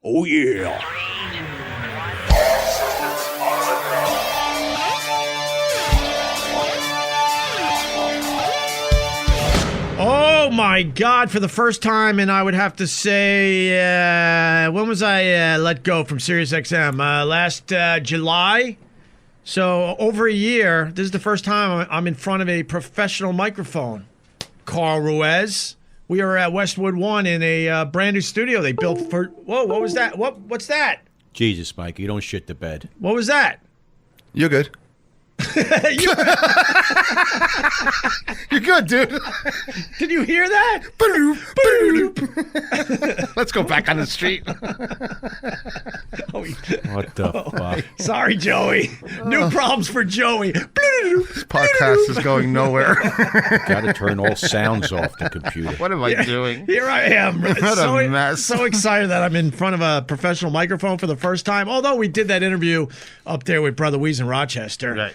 Oh, yeah. Oh, my God. For the first time, and I would have to say, when was I let go from SiriusXM? Last July? So over a year, this is the first time I'm in front of a professional microphone. Carl Ruiz. We are at Westwood One in a brand new studio they built for... Whoa, what was that? What's that? Jesus, Mike, you don't shit the bed. What was that? You're good. You're good, dude. Did you hear that? Let's go back on the street. What the fuck? Sorry, Joey. New problems for Joey. This podcast is going nowhere. Gotta turn all sounds off the computer. What am I doing? Here I am. What a mess. So excited that I'm in front of a professional microphone for the first time. Although we did that interview up there with Brother Weeze in Rochester. Right.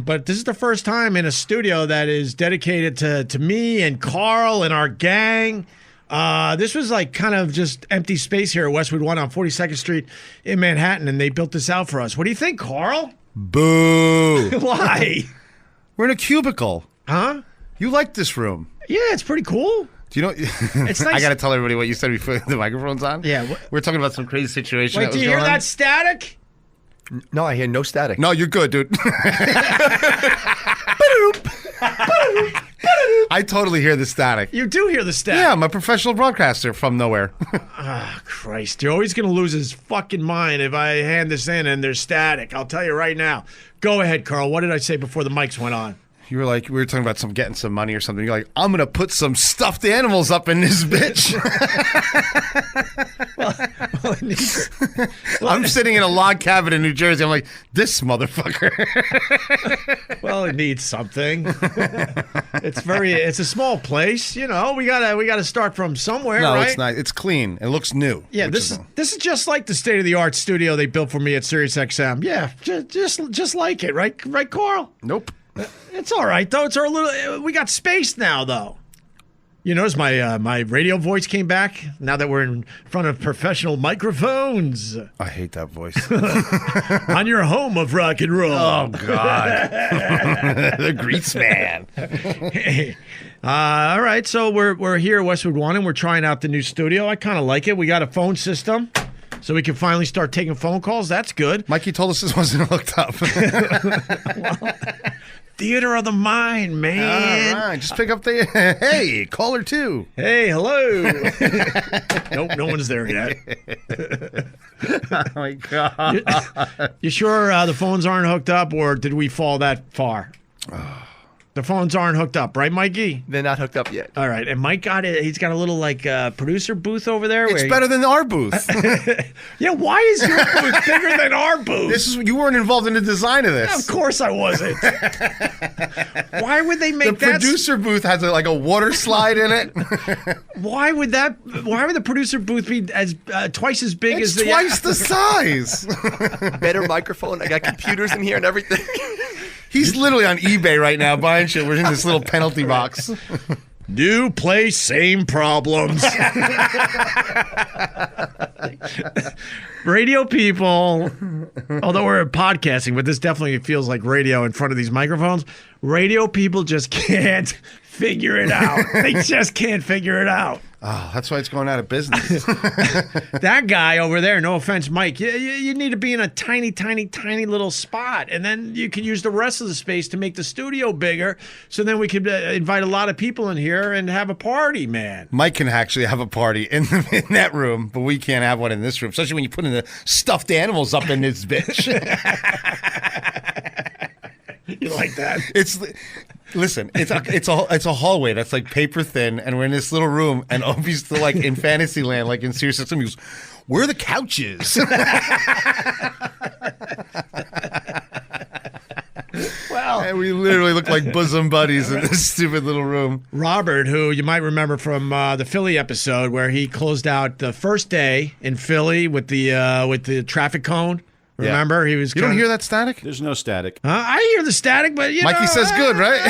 But this is the first time in a studio that is dedicated to me and Carl and our gang. This was like kind of just empty space here at Westwood One on 42nd Street in Manhattan, and they built this out for us. What do you think, Carl? Boo. Why? We're in a cubicle. Huh? You like this room. Yeah, it's pretty cool. Do you know? It's nice. I got to tell everybody what you said before the microphone's on. Yeah. We're talking about some crazy situation. Wait, that do was you hear going on. that static? No, I hear no static. No, you're good, dude. I totally hear the static. You do hear the static. Yeah, I'm a professional broadcaster from nowhere. Christ, you're always going to lose his fucking mind if I hand this in and there's static. I'll tell you right now. Go ahead, Carl. What did I say before the mics went on? You were like, we were talking about getting some money or something. You're like, I'm going to put some stuffed animals up in this bitch. I'm sitting in a log cabin in New Jersey. I'm like, this motherfucker. Well, it needs something. It's a small place, you know. We gotta start from somewhere, No, right? it's not. It's clean. It looks new. Yeah, this is just like the state of the art studio they built for me at SiriusXM. Yeah, just like it, right, Carl? Nope. It's all right though. It's our little. We got space now though. You notice my radio voice came back now that we're in front of professional microphones. I hate that voice. On your home of rock and roll. Oh God, the grease man. All right, so we're here at Westwood One and we're trying out the new studio. I kind of like it. We got a phone system, so we can finally start taking phone calls. That's good. Mikey told us this wasn't hooked up. Theater of the mind, man. All right, just pick up the hey, caller 2. Hey, hello. Nope, no one's there yet. Oh my God. You sure the phones aren't hooked up, or did we fall that far? The phones aren't hooked up, right, Mikey? They're not hooked up yet. All right, and Mike got it. He's got a little producer booth over there. It's better than our booth. Yeah, why is your booth bigger than our booth? You weren't involved in the design of this. Yeah, of course I wasn't. Why would they make the producer booth has a water slide in it. Why would the producer booth be as twice as big as It's twice the size. Better microphone. I got computers in here and everything. He's literally on eBay right now buying shit. We're in this little penalty box. New place, same problems. Radio people, although we're podcasting, but this definitely feels like radio in front of these microphones. Radio people just can't figure it out. They just can't figure it out. Oh, that's why it's going out of business. That guy over there, no offense, Mike, you need to be in a tiny, tiny, tiny little spot. And then you can use the rest of the space to make the studio bigger. So then we could invite a lot of people in here and have a party, man. Mike can actually have a party in that room, but we can't have one in this room, especially when you put in the stuffed animals up in this bitch. You like that? Listen, it's a hallway that's like paper thin, and we're in this little room, and Opie's still like in Fantasyland, like in SiriusXM. He goes, "Where are the couches?" Well, and we literally look like bosom buddies in this stupid little room. Robert, who you might remember from the Philly episode, where he closed out the first day in Philly with the traffic cone. Remember, he was. You don't hear that static? There's no static. I hear the static, but Mikey says good, right?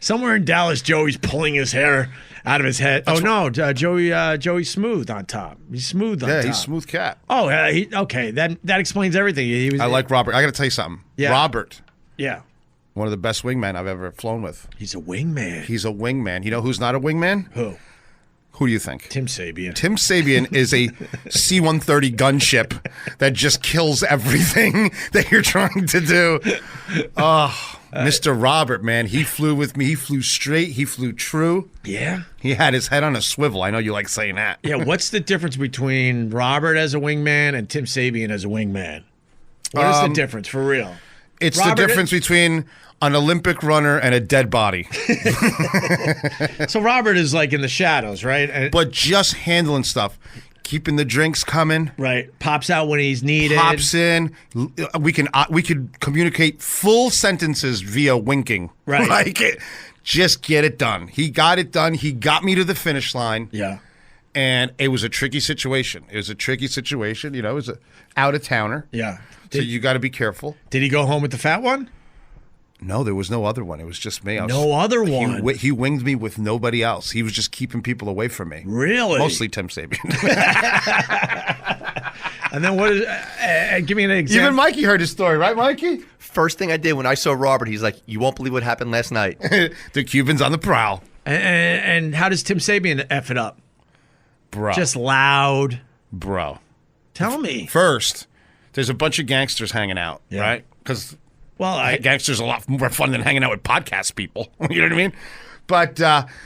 Somewhere in Dallas, Joey's pulling his hair out of his head. Joey's smooth on top. He's smooth on top. Yeah, he's a smooth cat. Oh, okay. That explains everything. He was. I like Robert. I got to tell you something. Yeah. Robert, Yeah. one of the best wingmen I've ever flown with. He's a wingman. He's a wingman. You know who's not a wingman? Who? Who do you think? Tim Sabian. Tim Sabian is a C-130 gunship that just kills everything that you're trying to do. Oh, Mr. Robert, man, he flew with me. He flew straight. He flew true. Yeah. He had his head on a swivel. I know you like saying that. Yeah. What's the difference between Robert as a wingman and Tim Sabian as a wingman? What is the difference for real? It's Robert- the difference between an Olympic runner and a dead body. So Robert is like in the shadows, right? But just handling stuff. Keeping the drinks coming. Right. Pops out when he's needed. Pops in. We could communicate full sentences via winking. Right. Just get it done. He got it done. He got me to the finish line. Yeah. And it was a tricky situation. It was a tricky situation. You know, it was a out-of-towner. Yeah. So you got to be careful. Did he go home with the fat one? No, there was no other one. It was just me. No other one? He winged me with nobody else. He was just keeping people away from me. Really? Mostly Tim Sabian. And then what is... give me an example. Even Mikey heard his story, right, Mikey? First thing I did when I saw Robert, he's like, "You won't believe what happened last night." The Cubans on the prowl. And how does Tim Sabian F it up? Bro. Just loud. Bro. Tell me. First, there's a bunch of gangsters hanging out, Yeah. right? Because Well, gangsters are a lot more fun than hanging out with podcast people. You know what I mean? But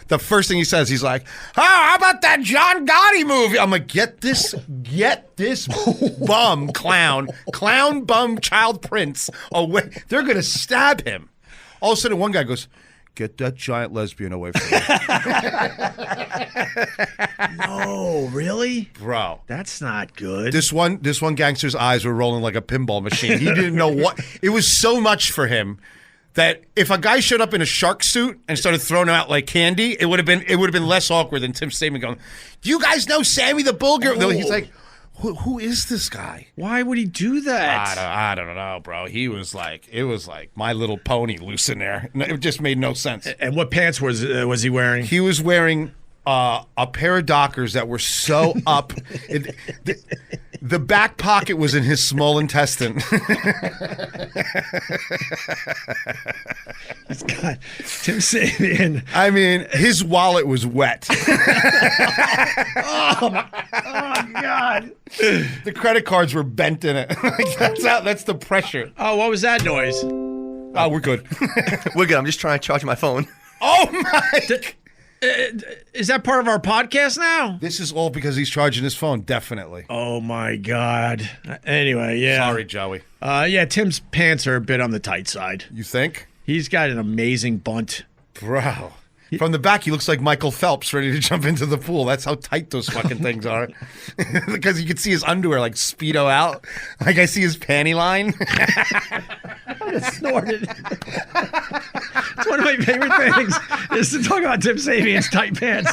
the first thing he says, he's like, "Oh, how about that John Gotti movie?" I'm like, get this bum clown bum child prince away. They're gonna stab him. All of a sudden, one guy goes, "Get that giant lesbian away from me." oh, really? Bro. That's not good. This one gangster's eyes were rolling like a pinball machine. He didn't know what. It was so much for him that if a guy showed up in a shark suit and started throwing out like candy, it would have been less awkward than Tim Sabian going, "Do you guys know Sammy the Bull Girl?" No, he's like, who is this guy? Why would he do that? I don't know, bro. It was like My Little Pony loose in there. It just made no sense. And what pants was he wearing? He was wearing a pair of Dockers that were so up. The back pocket was in his small intestine. He's got Tim Sabian. I mean, his wallet was wet. Oh God! The credit cards were bent in it. That's the pressure. Oh, what was that noise? Oh, we're good. We're good. I'm just trying to charge my phone. Oh my! Is that part of our podcast now? This is all because he's charging his phone. Definitely. Oh my God! Anyway, yeah. Sorry, Joey. Yeah, Tim's pants are a bit on the tight side. You think? He's got an amazing bunt. Bro. From the back, he looks like Michael Phelps ready to jump into the pool. That's how tight those fucking things are. Because you can see his underwear like Speedo out. Like I see his panty line. I snorted. It's one of my favorite things is to talk about Tim Sabian's tight pants.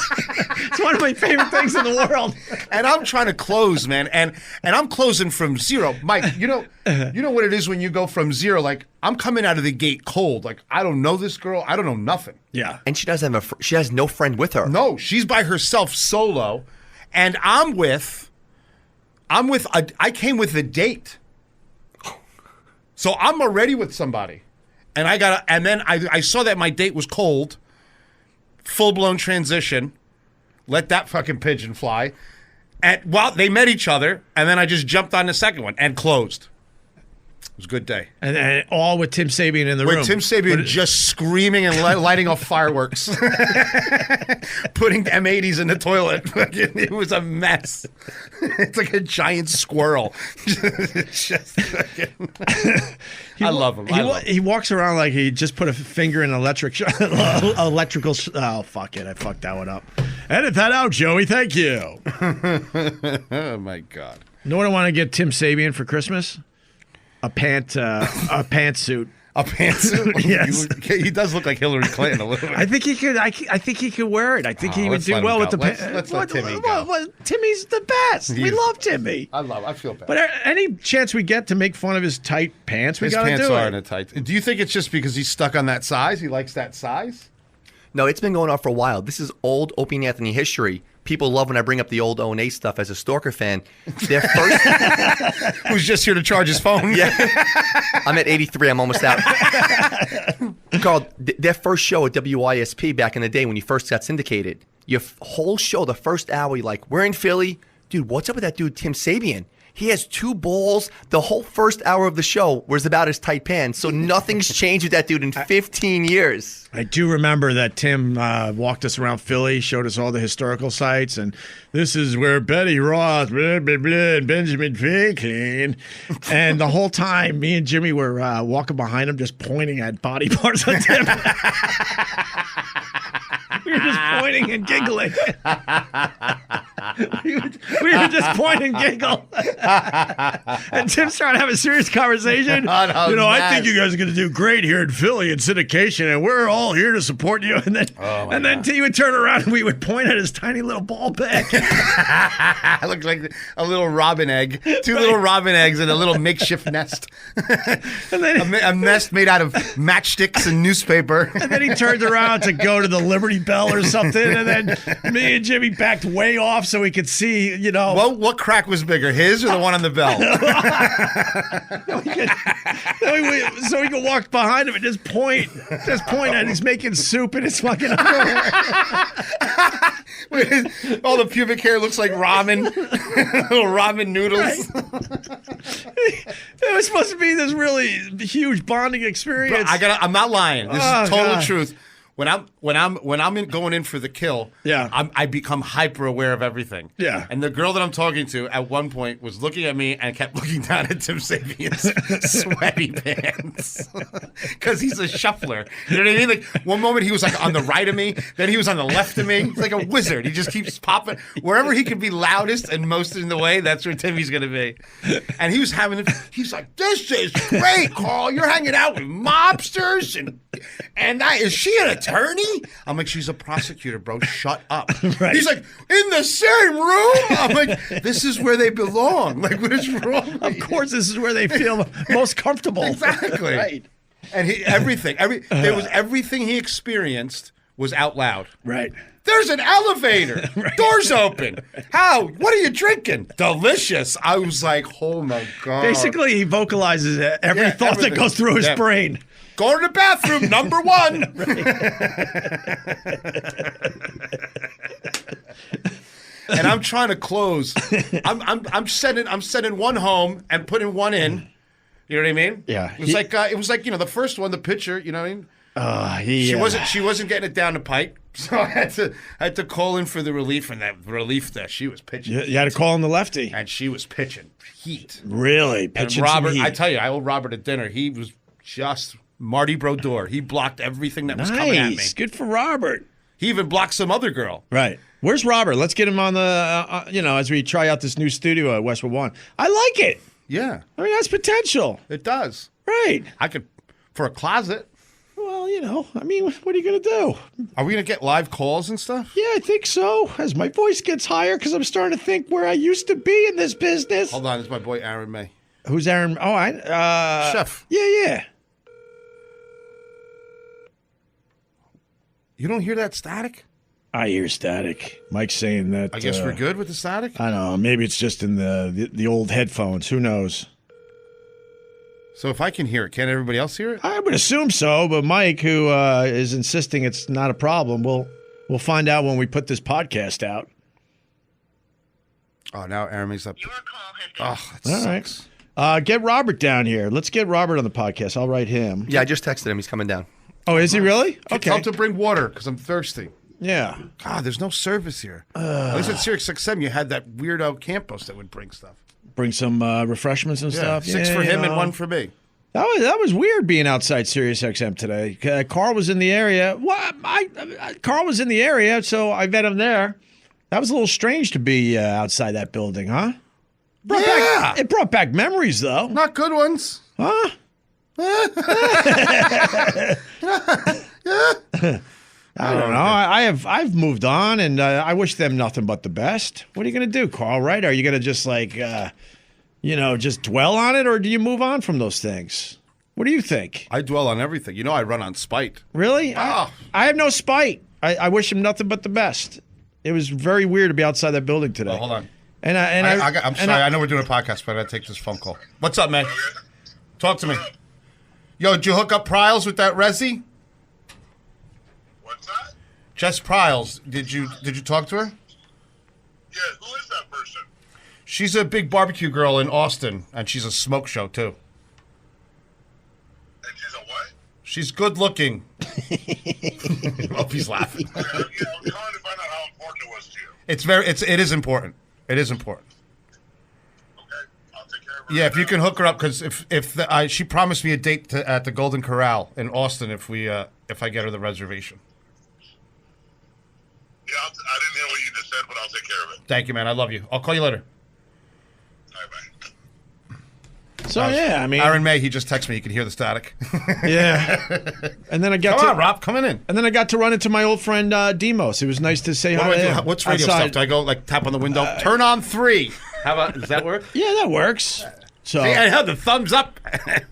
It's one of my favorite things in the world. And I'm trying to close, man. And I'm closing from zero. Mike, you know what it is when you go from zero? Like, I'm coming out of the gate cold. Like, I don't know this girl. I don't know nothing. Yeah. And she doesn't have she has no friend with her. No, she's by herself solo. And I came with a date. So I'm already with somebody. And then I saw that my date was cold. Full-blown transition. Let that fucking pigeon fly. And they met each other, and then I just jumped on the second one and closed. It was a good day. And all with Tim Sabian in the room. With Tim Sabian just screaming and lighting off fireworks. Putting M80s in the toilet. It was a mess. It's like a giant squirrel. I love him. He walks around like he just put a finger in an electrical. Oh, fuck it. I fucked that one up. Edit that out, Joey. Thank you. Oh, my God. You know what I want to get Tim Sabian for Christmas? A pantsuit. A pantsuit? Yes. He does look like Hillary Clinton a little bit. I think he could. I think he could wear it. I think he would let's do let him well with go. the. Let's let Timmy go. Timmy's the best. We love Timmy. I feel bad. But any chance we get to make fun of his tight pants, we His gotta pants do are it. in a tight. Do you think it's just because he's stuck on that size? He likes that size? No, it's been going on for a while. This is old Opie and Anthony history. People love when I bring up the old O&A stuff as a Stalker fan. Their first... Who's just here to charge his phone? Yeah. I'm at 83. I'm almost out. Carl, their first show at WISP back in the day when you first got syndicated, your whole show, the first hour, you're like, we're in Philly. Dude, what's up with that dude, Tim Sabian? He has 2 balls. The whole first hour of the show was about his tight pants. So nothing's changed with that dude in 15 years. I do remember that Tim walked us around Philly, showed us all the historical sites, and this is where Betty Ross, blah, blah, blah, and Benjamin Franklin. And the whole time, me and Jimmy were walking behind him, just pointing at body parts on Tim. We were just pointing and giggling. we were just pointing and giggle. And Tim's trying to have a serious conversation. I think you guys are going to do great here in Philly in syndication, and we're all here to support you. And then he would turn around and we would point at his tiny little ball bag. I looked like a little robin egg. 2 little robin eggs in a little makeshift nest. And then a nest made out of matchsticks and newspaper. And then he turned around to go to the Liberty Bell or something, and then me and Jimmy backed way off so we could see, What crack was bigger, his or the one on the bell? So we could walk behind him and just point at he's making soup in his fucking underwear. All the pubic hair looks like ramen. Little ramen noodles. Right. It was supposed to be this really huge bonding experience. I'm not lying. This is total God. truth. When I'm going in for the kill, I become hyper aware of everything. Yeah. And the girl that I'm talking to at one point was looking at me and kept looking down at Tim Sabian's sweaty pants because he's a shuffler. You know what I mean? Like one moment he was like on the right of me, then he was on the left of me. He's like a wizard. He just keeps popping wherever he can be loudest and most in the way. That's where Timmy's gonna be. And he was he's like, "This is great, Carl. You're hanging out with mobsters and is she an attorney?" I'm like, "She's a prosecutor, bro. Shut up." Right. He's like, "In the same room?" I'm like, "This is where they belong. Like, what is wrong?" Of course, this is where they feel most comfortable. Exactly. Right. And everything he experienced was out loud. Right. There's an elevator. Right. Doors open. How? What are you drinking? Delicious. I was like, oh my God. Basically, he vocalizes every thought that goes through his brain. Go to the bathroom, number 1. And I'm trying to close. I'm sending one home and putting one in. You know what I mean? Yeah. It was like the first one, the pitcher. You know what I mean? She wasn't getting it down the pipe, so I had to call in for the relief, and that relief that she was pitching. You had to call in the lefty, and she was pitching heat. Really pitching. And Robert, some heat. I tell you, I owe Robert a dinner. He was just Marty Brodeur. He blocked everything that was coming at me. Nice, good for Robert. He even blocked some other girl. Right. Where's Robert? Let's get him on the as we try out this new studio at Westwood One. I like it. Yeah. I mean, that's potential. It does. Right. I could, for a closet. Well, I mean, what are you going to do? Are we going to get live calls and stuff? Yeah, I think so. As my voice gets higher, because I'm starting to think where I used to be in this business. Hold on, this is my boy Aaron May. Who's Aaron? Oh, Chef. Yeah. You don't hear that static? I hear static. Mike's saying that. I guess we're good with the static? I don't know. Maybe it's just in the old headphones. Who knows? So if I can hear it, can everybody else hear it? I would assume so, but Mike, who is insisting it's not a problem, we'll find out when we put this podcast out. Oh, now Aaron May's up. Your call has Oh, that All sucks. right. Get Robert down here. Let's get Robert on the podcast. I'll write him. Yeah, I just texted him. He's coming down. Oh, is he really? Okay. Okay. Tell him to bring water because I'm thirsty. Yeah. God, there's no service here. At least at Sirius XM, you had that weirdo Campos that would bring stuff. Bring some refreshments and stuff. 6 for him and 1 for me. That was weird being outside Sirius XM today. Carl was in the area. Carl was in the area, so I met him there. That was a little strange to be outside that building, huh? It brought back memories, though. Not good ones. Huh? I don't know. I've moved on, and I wish them nothing but the best. What are you going to do, Carl? Right? Are you going to just just dwell on it, or do you move on from those things? What do you think? I dwell on everything. You know, I run on spite. Really? I have no spite. I wish him nothing but the best. It was very weird to be outside that building today. Oh, hold on. I'm sorry. I know we're doing a podcast, but I gotta take this phone call. What's up, man? Talk to me. Yo, did you hook up Pryles with that resi? What's that? Jess Pryles. Did you talk to her? Yeah, who is that person? She's a big barbecue girl in Austin, and she's a smoke show too. And she's a what? She's good looking. Opie's laughing. I'm trying to find out how important it was to you. It is important. It is important. Okay, I'll take care of her. Yeah, if you can hook her up, because she promised me a date at the Golden Corral in Austin if I get her the reservation. Yeah, I didn't hear what you just said, but I'll take care of it. Thank you, man. I love you. I'll call you later. All right, bye. So I mean, Aaron May, he just texted me. You can hear the static. yeah. And then I got Come on, Rob, coming in. And then I got to run into my old friend Demos. It was nice to say hi to him. What's radio outside. stuff? Do I go tap on the window? Turn on 3. How about? Does that work? Yeah, that works. So See, I had the thumbs up.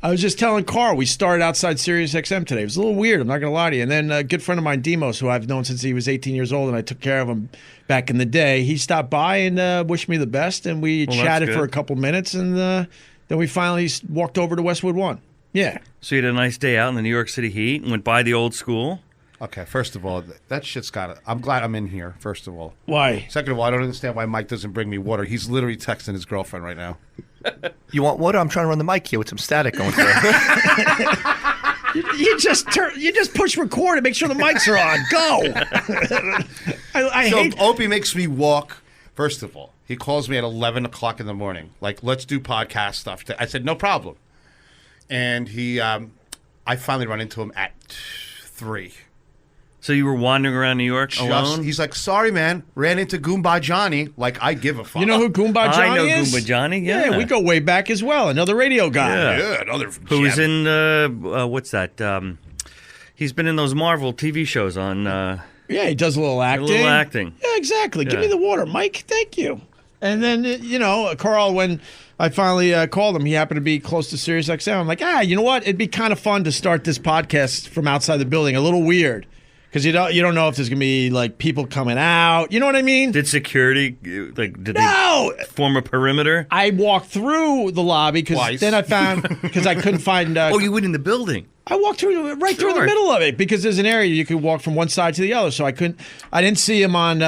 I was just telling Carl we started outside Sirius XM today. It was a little weird. I'm not gonna lie to you. And then a good friend of mine, Demos, who I've known since he was 18 years old, and I took care of him back in the day. He stopped by and wished me the best, and we chatted for a couple minutes, and then we finally walked over to Westwood One. Yeah. So you had a nice day out in the New York City heat and went by the old school. Okay, first of all, that shit's got it. I'm glad I'm in here, first of all. Why? Second of all, I don't understand why Mike doesn't bring me water. He's literally texting his girlfriend right now. You want water? I'm trying to run the mic here with some static going through. You just push record and make sure the mics are on. Go. I hate. Opie makes me walk. First of all, he calls me at 11 o'clock in the morning. Like, let's do podcast stuff. I said, no problem. And I finally run into him at 3. So you were wandering around New York alone? He's like, sorry, man. Ran into Goomba Johnny. Like, I give a fuck. You know who Goomba Johnny I know is? Goomba Johnny, yeah. we go way back as well. Another radio guy. Yeah. Another Who was in, what's that? He's been in those Marvel TV shows on... Yeah, he does a little acting. Yeah, exactly. Give me the water, Mike. Thank you. And then, Carl, when I finally called him, he happened to be close to Sirius XM. I'm like, you know what? It'd be kind of fun to start this podcast from outside the building. A little weird. Because you don't know if there's going to be, like, people coming out. You know what I mean? Did security, did they form a perimeter? I walked through the lobby because then I found, because I couldn't find. Oh, you went in the building. I walked through through the middle of it because there's an area you could walk from one side to the other. So I didn't see him on,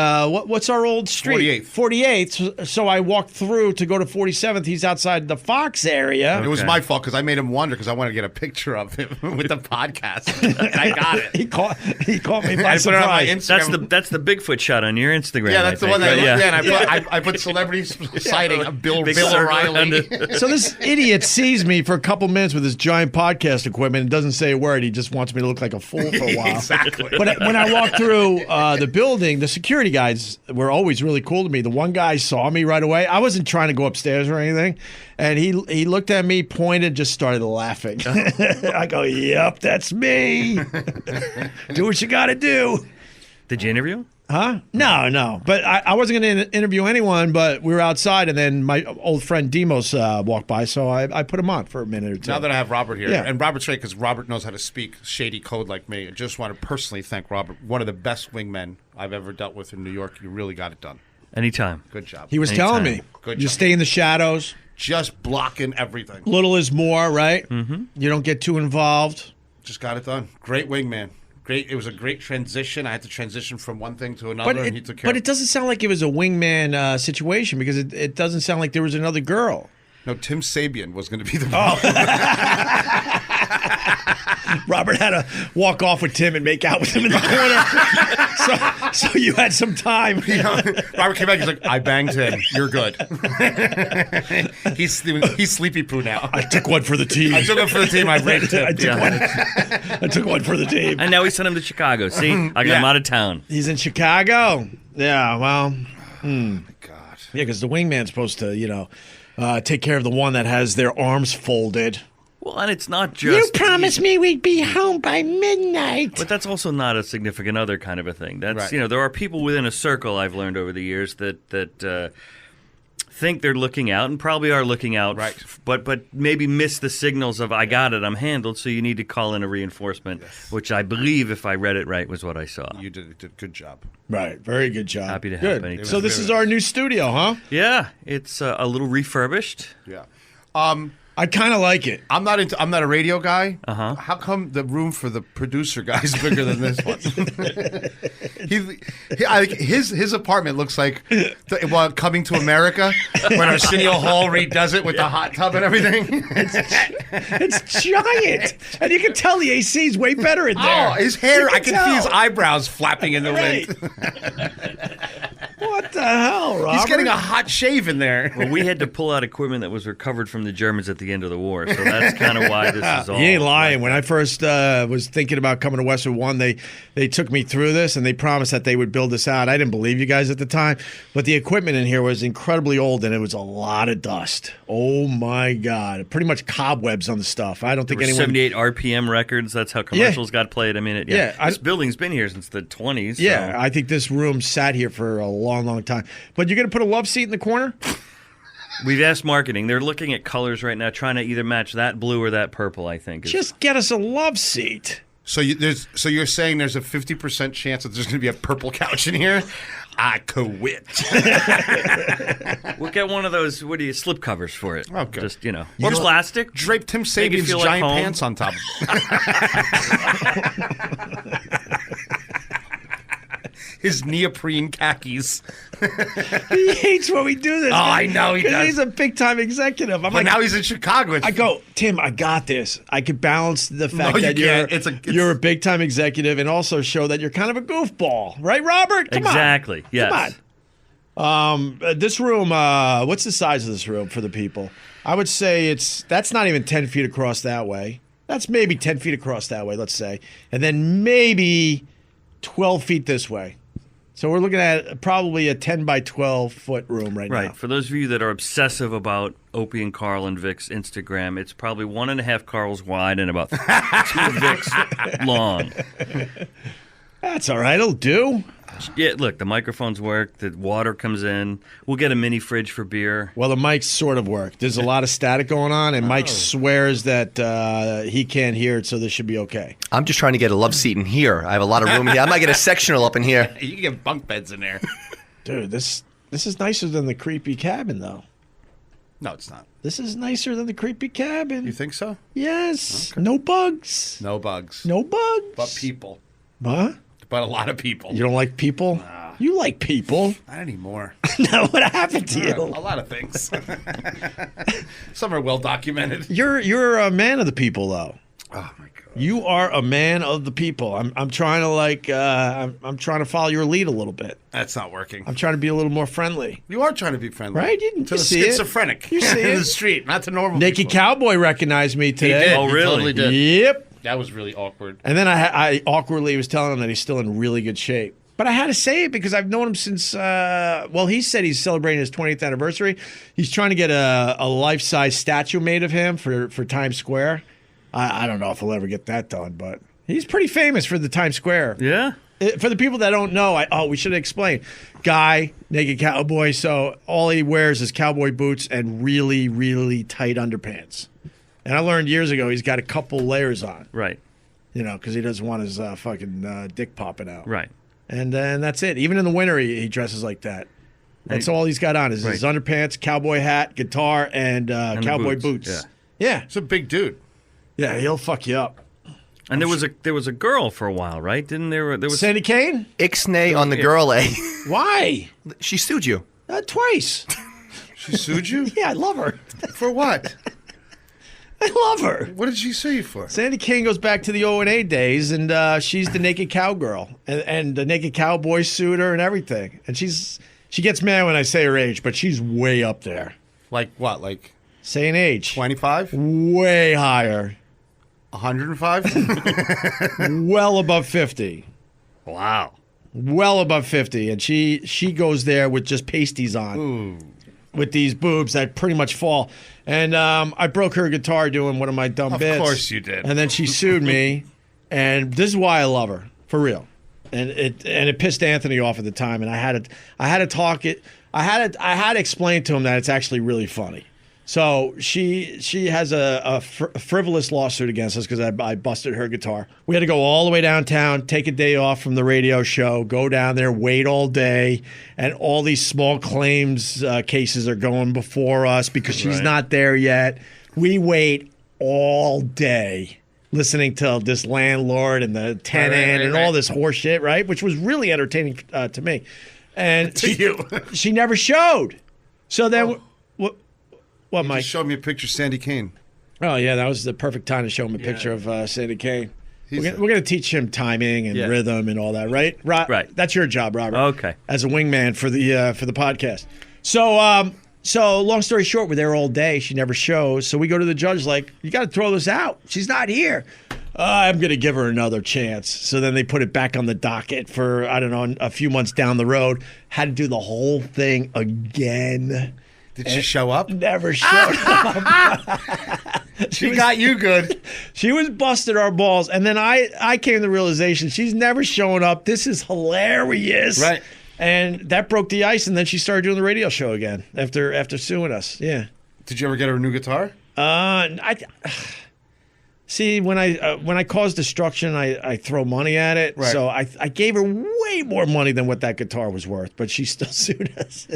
what's our old street? 48th. So I walked through to go to 47th. He's outside the Fox area. It was my fault because I made him wonder because I wanted to get a picture of him with the podcast. And I got it. He caught me by I put it on my surprise. Instagram. That's the Bigfoot shot on your Instagram. Yeah, that's the one that. right? And I put celebrity sighting of Bill O'Reilly. So this idiot sees me for a couple minutes with his giant podcast equipment and doesn't say a word. He just wants me to look like a fool for a while. Exactly. But when I walked through the building, the security guys were always really cool to me. The one guy saw me right away. I wasn't trying to go upstairs or anything. And he looked at me, pointed, just started laughing. I go, yep, that's me. Do what you got to do. Did you interview? Huh? No. But I wasn't going to interview anyone, but we were outside, and then my old friend Demos walked by, so I put him on for a minute or two. Now that I have Robert here, Yeah. and Robert's right because Robert knows how to speak shady code like me. I just want to personally thank Robert, one of the best wingmen I've ever dealt with in New York. You really got it done. Anytime. Good job. He was Anytime. telling me, Good you job. stay in the shadows. Just blocking everything. Little is more, right? Mm-hmm. You don't get too involved. Just got it done. Great wingman. Great. It was a great transition. I had to transition from one thing to another, and he took care But of it doesn't sound like it was a wingman situation because it doesn't sound like there was another girl. No, Tim Sabian was going to be the Robert had to walk off with Tim and make out with him in the corner. so you had some time. Robert came back. He's like, I banged him. You're good. he's sleepy poo now. I took one for the team. I took him for the team. I raped him. I took one for the team. And now we sent him to Chicago. See? I got him out of town. He's in Chicago? Yeah, well. God. Yeah, because the wingman's supposed to, take care of the one that has their arms folded. Well, and it's not just... me we'd be home by midnight. But that's also not a significant other kind of a thing. That's Right. there are people within a circle I've learned over the years that think they're looking out and probably are looking out, Right. but maybe miss the signals of I got it, I'm handled. So you need to call in a reinforcement, which I believe, if I read it right, was what I saw. You did a good job. Right, very good job. Happy to help Good. anytime. So this is our new studio, huh? Yeah, it's a little refurbished. Yeah. I kind of like it. I'm not a radio guy. Uh-huh. How come the room for the producer guy is bigger than this one? His apartment looks like Coming to America when Arsenio Hall redoes it with the hot tub and everything. It's giant, and you can tell the AC is way better in there. Oh, his hair! I can see his tell. eyebrows flapping in the Right. wind. What the hell, Robert? He's getting a hot shave in there. Well, we had to pull out equipment that was recovered from the Germans at the end of the war, so that's kind of why this is all. He ain't lying. When I first was thinking about coming to Westwood One, they took me through this and they promised that they would build this out. I didn't believe you guys at the time, but the equipment in here was incredibly old and it was a lot of dust. Oh my God! Pretty much cobwebs on the stuff. I don't think anyone. 78 RPM records. That's how commercials got played. I mean, this building's been here since the 20s. Yeah, so. I think this room sat here for a long, long time. But you're going to put a love seat in the corner? We've asked marketing. They're looking at colors right now, trying to either match that blue or that purple, I think. Just get us a love seat. So you're saying there's a 50% chance that there's going to be a purple couch in here? I quit. We'll get one of those, slip covers for it. Okay. Just, plastic. Drape Tim Make it Sabian's feel like giant home. pants on top. His neoprene khakis. He hates when we do this. Oh, I know he 'cause does. He's a big-time executive. I'm But like, now he's in Chicago. I go, Tim, I got this. I could balance the fact you that can't. you're a big-time executive and also show that you're kind of a goofball. Right, Robert? Come Exactly. on. Yes. Come on. This room, what's the size of this room for the people? I would say that's not even 10 feet across that way. That's maybe 10 feet across that way, let's say. And then maybe 12 feet this way. So we're looking at probably a 10 by 12 foot room right now. Right. For those of you that are obsessive about Opie and Carl and Vic's Instagram, it's probably 1.5 Carls wide and about 2 Vic's long. That's all right. It'll do. Yeah, look, the microphones work. The water comes in. We'll get a mini fridge for beer. Well, the mics sort of work. There's a lot of static going on, and Mike swears that he can't hear it, so this should be okay. I'm just trying to get a love seat in here. I have a lot of room here. I might get a sectional up in here. You can get bunk beds in there. Dude, this is nicer than the creepy cabin, though. No, it's not. This is nicer than the creepy cabin. You think so? Yes. Okay. No bugs. No bugs. No bugs. But people. Huh? But a lot of people. You don't like people? You like people. Not anymore. No, what happened to you? A lot of things. Some are well documented. You're a man of the people, though. Oh my god. You are a man of the people. I'm trying to I'm trying to follow your lead a little bit. That's not working. I'm trying to be a little more friendly. You are trying to be friendly, Right? To You the see it. schizophrenic You see in it. the street, not to normal. Naked people. Cowboy recognized me today. did. Oh, He really? totally did. Yep. That was really awkward. And then I awkwardly was telling him that he's still in really good shape. But I had to say it because I've known him since, he said he's celebrating his 20th anniversary. He's trying to get a life-size statue made of him for Times Square. I don't know if he'll ever get that done, but he's pretty famous for the Times Square. Yeah? For the people that don't know, we should explain. Guy, naked cowboy, so all he wears is cowboy boots and really, really tight underpants. And I learned years ago he's got a couple layers on, Right. because he doesn't want his fucking dick popping out. Right. And then that's it. Even in the winter, he dresses like that. That's all he's got on is his underpants, cowboy hat, guitar, and cowboy boots. Yeah. It's a big dude. Yeah, he'll fuck you up. And there was a girl for a while, right? Didn't there was Sandy Kane? Ixnay on the girl, eh? Why? She sued you. Twice. She sued you? Yeah, I love her. For what? I love her. What did she sue you for? Sandy Kane goes back to the O&A days, and she's the naked cowgirl. And the naked cowboy sued her and everything. And she gets mad when I say her age, but she's way up there. Like what? Like Say an age. 25? Way higher. 105? Well above 50. Wow. Well above 50. And she goes there with just pasties on. Ooh. with these boobs that pretty much fall. And I broke her guitar doing one of my dumb bits. Of course you did. And then she sued me. And this is why I love her, for real. And it pissed Anthony off at the time. And I had to explain to him that it's actually really funny. So she has a frivolous lawsuit against us because I busted her guitar. We had to go all the way downtown, take a day off from the radio show, go down there, wait all day, and all these small claims cases are going before us because she's not there yet. We wait all day listening to this landlord and the tenant and all this horse shit, right? Which was really entertaining to me. And she never showed. So then what, Mike? Just showed me a picture of Sandy Kane. Oh, yeah, that was the perfect time to show him a picture of Sandy Kane. We're going to teach him timing and rhythm and all that, right? Right. That's your job, Robert. Okay. As a wingman for the podcast. So long story short, we're there all day. She never shows. So we go to the judge like, you got to throw this out. She's not here. I'm going to give her another chance. So then they put it back on the docket for, I don't know, a few months down the road. Had to do the whole thing again. Did she show up? Never showed up. She got you good. She was busting our balls. And then I came to the realization she's never showing up. This is hilarious. Right. And that broke the ice. And then she started doing the radio show again after suing us. Yeah. Did you ever get her a new guitar? See, when I cause destruction, I throw money at it. Right. So I gave her way more money than what that guitar was worth, but she still sued us.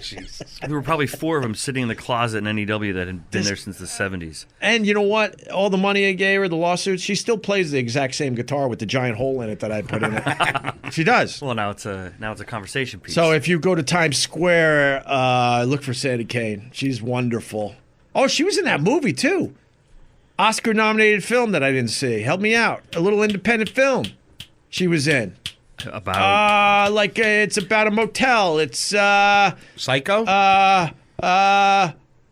Jesus. There were probably 4 of them sitting in the closet in NEW that had been there since the 70s. And you know what? All the money I gave her, the lawsuits, she still plays the exact same guitar with the giant hole in it that I put in it. She does. Well, now it's a conversation piece. So if you go to Times Square, look for Sandy Kane. She's wonderful. Oh, she was in that movie too. Oscar-nominated film that I didn't see. Help me out. A little independent film she was in. About It's about a motel. It's Psycho?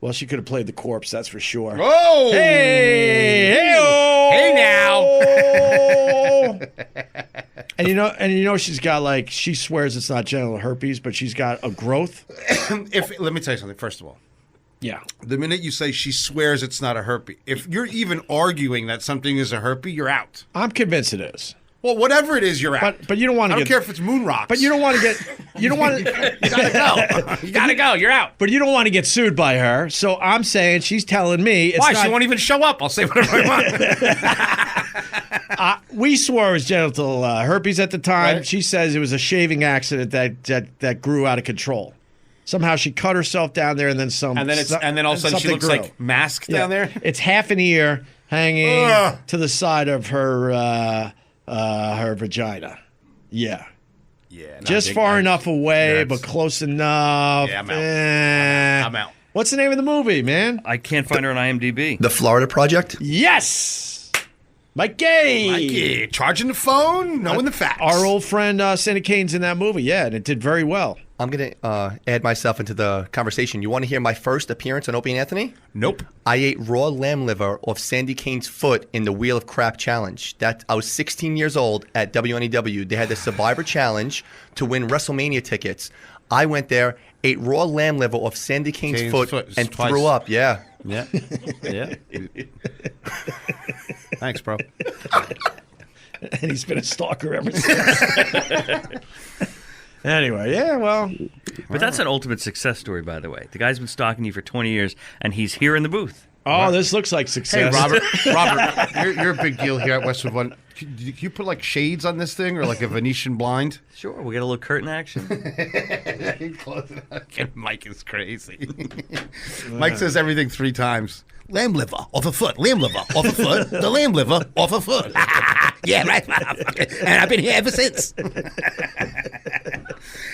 well, she could have played the corpse, that's for sure. Oh! Hey now. And you know she's got she swears it's not genital herpes, but she's got a growth. Let me tell you something, first of all. Yeah. The minute you say she swears it's not a herpes, if you're even arguing that something is a herpes, you're out. I'm convinced it is. Well, whatever it is, you're out. But you don't want to I don't care if it's moon rocks. But you don't want to get. You don't want to. You gotta go. You gotta go. You're out. But you don't want to get sued by her. So I'm saying she's telling me. It's Why? not, She won't even show up. I'll say whatever I want. We swore it was genital herpes at the time. Right. She says it was a shaving accident that grew out of control. Somehow she cut herself down there, and then some. And then all of a sudden she looks grew. like masked down there. It's half an ear hanging Ugh. to the side of her vagina. Yeah. Yeah. Just far enough away, but close enough. Yeah, I'm out. I'm out. What's the name of the movie, man? I can't find her on IMDb. The Florida Project? Yes! Mikey! Mikey, charging the phone, knowing the facts. Our old friend Sandy Kane's in that movie, yeah, and it did very well. I'm going to add myself into the conversation. You want to hear my first appearance on Opie and Anthony? Nope. I ate raw lamb liver off Sandy Kane's foot in the Wheel of Crap Challenge. I was 16 years old at WNEW. They had the Survivor Challenge to win WrestleMania tickets. I went there, ate raw lamb liver off Sandy Kane's foot and twice. threw up. Yeah. Yeah. Yeah. Thanks, bro. And he's been a stalker ever since. Anyway, yeah, well. But that's an ultimate success story, by the way. The guy's been stalking you for 20 years, and he's here in the booth. Oh, this looks like Hey, success. Robert, you're a big deal here at Westwood One. Can you put like shades on this thing or like a Venetian blind? Sure, we'll get a little curtain action. Close it up. Mike is crazy. Mike says everything 3 times. Lamb liver off a foot. Lamb liver off a foot. The lamb liver off a foot. Yeah, right. And I've been here ever since.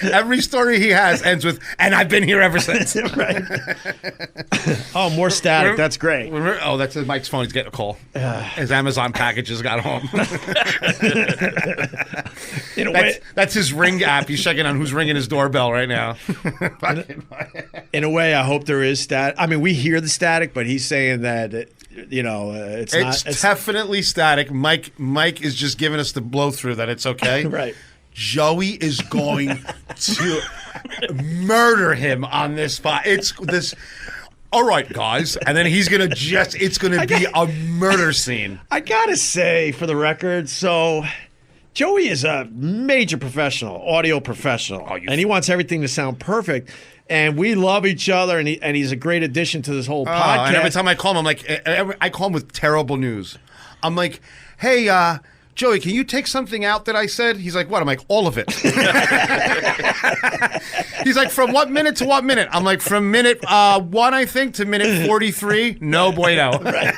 Every story he has ends with, and I've been here ever since. Right. Oh, more static. That's great. Oh, that's Mike's phone. He's getting a call. His Amazon packages got home. That's his Ring app. He's checking on who's ringing his doorbell right now. In a way, I hope there is static. I mean, we hear the static, but he's saying that, it's not. It's definitely static. Mike is just giving us the blow through that it's okay. Right. Joey is going to murder him on this spot. It's this. All right, guys, and then he's gonna it's gonna be a murder scene. I gotta say, for the record, so Joey is a major professional, audio professional, and he wants everything to sound perfect. And we love each other, and he's a great addition to this whole podcast. And every time I call him, I'm like, I call him with terrible news. I'm like, hey, Joey, can you take something out that I said? He's like, what? I'm like, all of it. He's like, from what minute to what minute? I'm like, from minute 1, I think, to minute 43. No bueno. Right.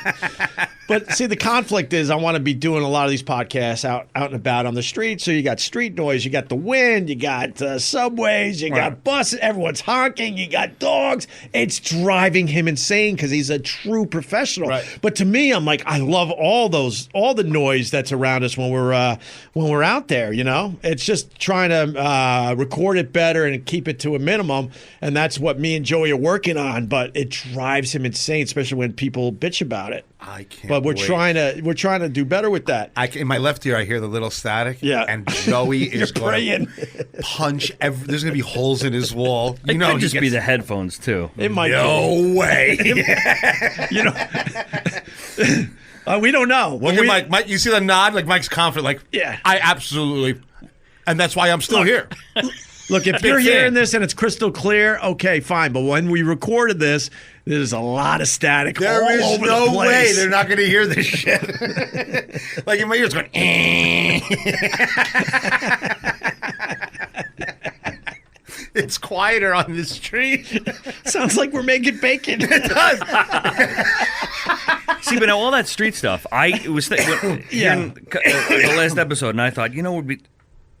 But see, the conflict is I want to be doing a lot of these podcasts out and about on the street. So you got street noise, you got the wind, you got subways, you got buses, everyone's honking, you got dogs. It's driving him insane because he's a true professional. Right. But to me, I'm like, I love all the noise that's around us when we're out there. You know, it's just trying to record it better and keep it to a minimum, and that's what me and Joey are working on. But it drives him insane, especially when people bitch about it. I can't. But we're wait. trying to do better with that. In my left ear, I hear the little static. Yeah. And Joey is going to punch. There's going to be holes in his wall. It could just be the headphones too. It might No way. You know, we don't know. Look at Mike. Mike, you see the nod? Like Mike's confident. Like, Yeah. I absolutely. And that's why I'm still here. Look, if you're hearing this and it's crystal clear, okay, fine. But when we recorded this, there's a lot of static all There is over no the place. way they're not going to hear this shit. Like in my ears going. It's quieter on the street. Sounds like we're making bacon. It does. See, but now all that street stuff, I was hearing the last episode, and I thought, it would be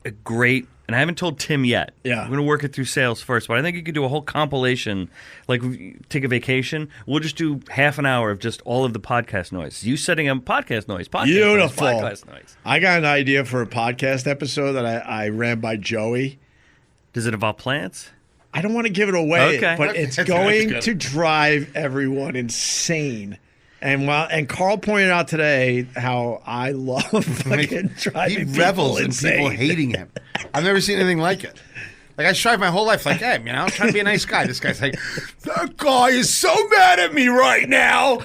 a great. And I haven't told Tim yet. Yeah. I'm going to work it through sales first. But I think you could do a whole compilation. Like, take a vacation. We'll just do half an hour of just all of the podcast noise. You setting up podcast noise. Beautiful. Podcast noise. I got an idea for a podcast episode that I ran by Joey. Does it involve plants? I don't want to give it away, Okay. but it's That's going good. to drive everyone insane. And Carl pointed out today how I love fucking driving He revels in insane. people hating him. I've never seen anything like it. Like, I strive my whole life like, hey, I'm trying to be a nice guy. This guy's like, that guy is so mad at me right now.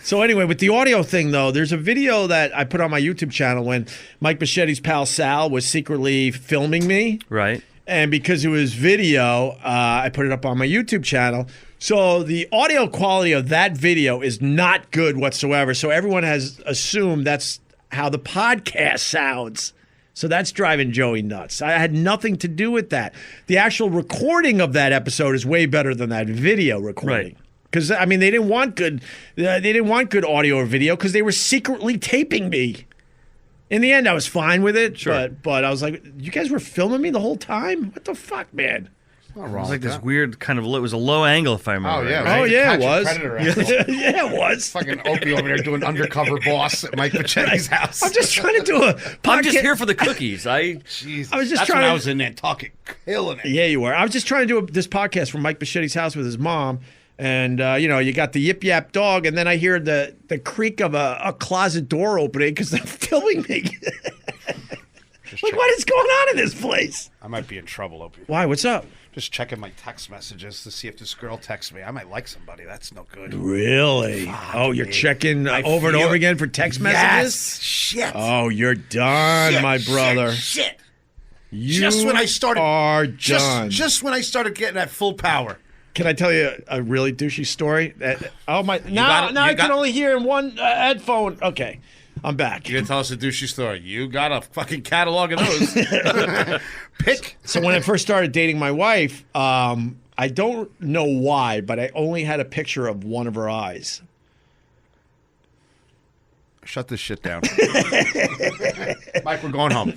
So anyway, with the audio thing, though, there's a video that I put on my YouTube channel when Mike Bichetti's pal Sal was secretly filming me. Right. And because it was video, I put it up on my YouTube channel. So the audio quality of that video is not good whatsoever. So everyone has assumed that's how the podcast sounds. So that's driving Joey nuts. I had nothing to do with that. The actual recording of that episode is way better than that video recording. Right. Because they didn't want good. They didn't want good audio or video because they were secretly taping me. In the end, I was fine with it. Sure. But I was like, you guys were filming me the whole time? What the fuck, man? Not It wrong was like with this that. weird kind of it was a low angle, if I remember. Oh, yeah. right? Oh, yeah, it Catch a was. predator angle. Yeah, it was. Fucking Opie over there doing undercover boss at Mike Bichetti's house. I'm just trying to do a podcast. I'm just here for the cookies. Jesus. I was just That's trying when to- I was in there talking, killing it. Yeah, you were. I was just trying to do this podcast from Mike Bichetti's house with his mom. And, you got the yip yap dog, and then I hear the creak of a closet door opening because they're filming me. Like, what is going on in this place? I might be in trouble, Opie. Why? What's up? Just checking my text messages to see if this girl texts me. I might like somebody. That's no good. Really? Oh, you're checking over and over again for text messages? Yes. Shit. Oh, you're done, Shit, my brother. Shit. You Just when I started. are done. Just when I started getting that full power. Can I tell you a really douchey story? Oh my! Now got- I you can got- only hear in one headphone. Okay, I'm back. You're going to tell us a douchey story. You got a fucking catalog of those. Pick. So when I first started dating my wife, I don't know why, but I only had a picture of one of her eyes. Shut this shit down. Mike, we're going home.